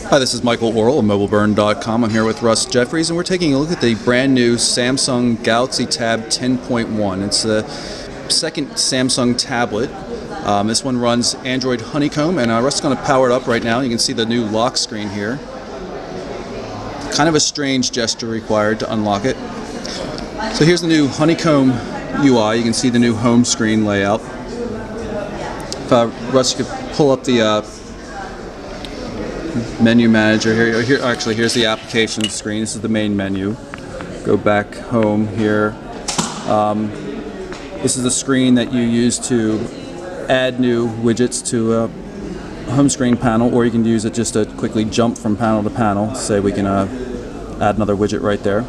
Hi, this is Michael Orrell of MobileBurn.com. I'm here with Russ Jeffries, and we're taking a look at the brand new Samsung Galaxy Tab 10.1. It's the second Samsung tablet. This one runs Android Honeycomb, and Russ is going to power it up right now. You can see the new lock screen here. Kind of a strange gesture required to unlock it. So here's the new Honeycomb UI. You can see the new home screen layout. Russ, you could pull up the menu manager here. Actually, here's the application screen. This is the main menu. Go back home here. This is the screen that you use to add new widgets to a home screen panel, or you can use it just to quickly jump from panel to panel. Say we can add another widget right there.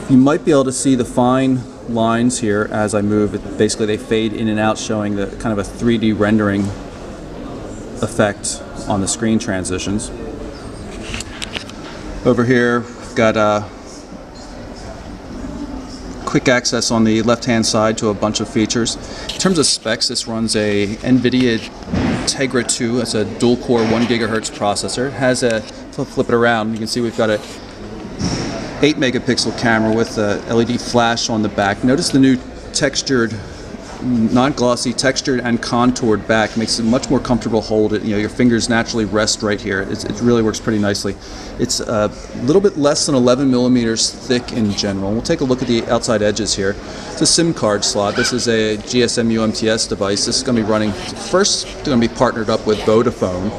You might be able to see the fine lines here as I move. Basically, they fade in and out, showing the kind of a 3D rendering effect on the screen transitions. Over here, we've got quick access on the left-hand side to a bunch of features. In terms of specs, this runs a NVIDIA Tegra 2. It's a dual-core 1 GHz processor. It has a, flip it around, you can see we've got a 8 megapixel camera with a LED flash on the back. Notice the new textured, non-glossy, textured and contoured back makes it much more comfortable to hold it. You know, your fingers naturally rest right here. It really works pretty nicely. It's a little bit less than 11 millimeters thick in general. We'll take a look at the outside edges here. It's a SIM card slot. This is a GSM UMTS device. This is going to be running, first going to be partnered up with Vodafone.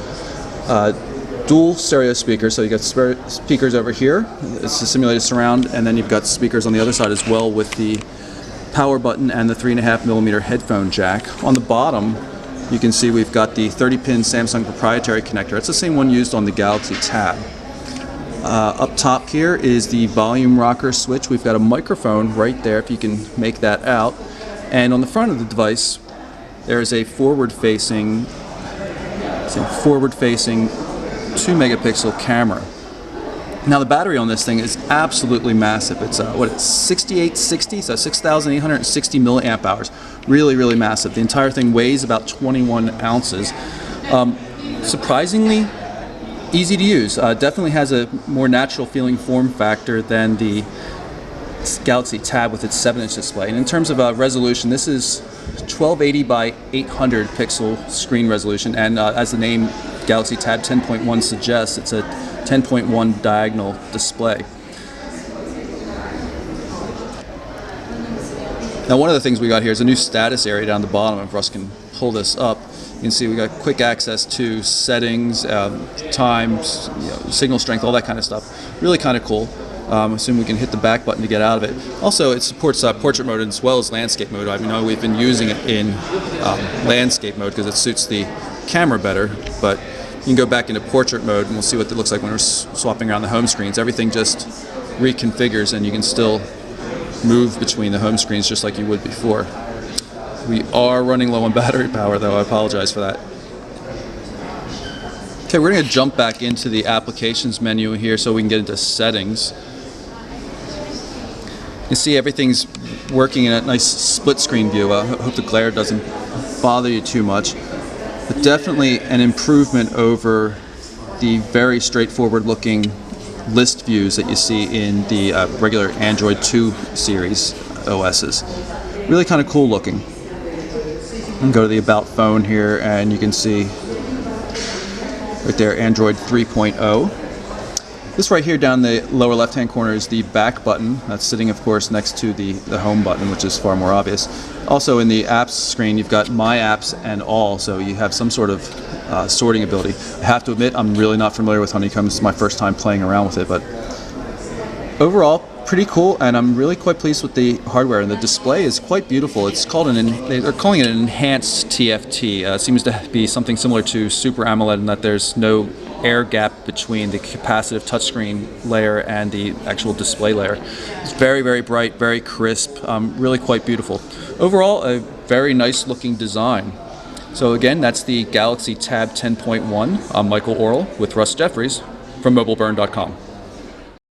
Dual stereo speakers, so you got speakers over here. It's a simulated surround, and then you've got speakers on the other side as well with the power button and the 3.5 millimeter headphone jack. On the bottom, you can see we've got the 30-pin Samsung proprietary connector. It's the same one used on the Galaxy Tab. Up top here is the volume rocker switch. We've got a microphone right there, if you can make that out. And on the front of the device, there is a forward-facing 2 megapixel camera. Now the battery on this thing is absolutely massive. It's 6860, so 6,860 milliamp hours. Really massive. The entire thing weighs about 21 ounces. Surprisingly easy to use. Definitely has a more natural feeling form factor than the Galaxy Tab with its 7-inch display. And in terms of resolution, this is 1280 by 800 pixel screen resolution, and as the name Galaxy Tab 10.1 suggests, it's a 10.1 diagonal display. Now, one of the things we got here is a new status area down the bottom. If Russ can pull this up, you can see we got quick access to settings, times, signal strength, all that kind of stuff. Really kind of cool. Assume we can hit the back button to get out of it. Also, it supports portrait mode as well as landscape mode. I know we've been using it in landscape mode because it suits the camera better, but you can go back into portrait mode and we'll see what it looks like when we're swapping around the home screens. Everything just reconfigures and you can still move between the home screens just like you would before. We are running low on battery power though, I apologize for that. Okay, we're going to jump back into the applications menu here so we can get into settings. You see everything's working in a nice split screen view. I hope the glare doesn't bother you too much. But definitely an improvement over the very straightforward looking list views that you see in the regular Android 2 series OSs. Really kind of cool looking. And go to the About phone here and you can see right there Android 3.0. This right here down the lower left hand corner is the back button. That's sitting of course next to the home button, which is far more obvious. Also in the apps screen you've got My Apps and All, so you have some sort of sorting ability. I have to admit I'm really not familiar with Honeycomb. This is my first time playing around with it, but overall pretty cool, and I'm really quite pleased with the hardware, and the display is quite beautiful. It's called they're calling it an enhanced TFT. It seems to be something similar to Super AMOLED in that there's no air gap between the capacitive touchscreen layer and the actual display layer. It's very bright, very crisp, really quite beautiful. Overall, a very nice looking design. So again, that's the Galaxy Tab 10.1. I'm Michael Orrell with Russ Jeffries from MobileBurn.com.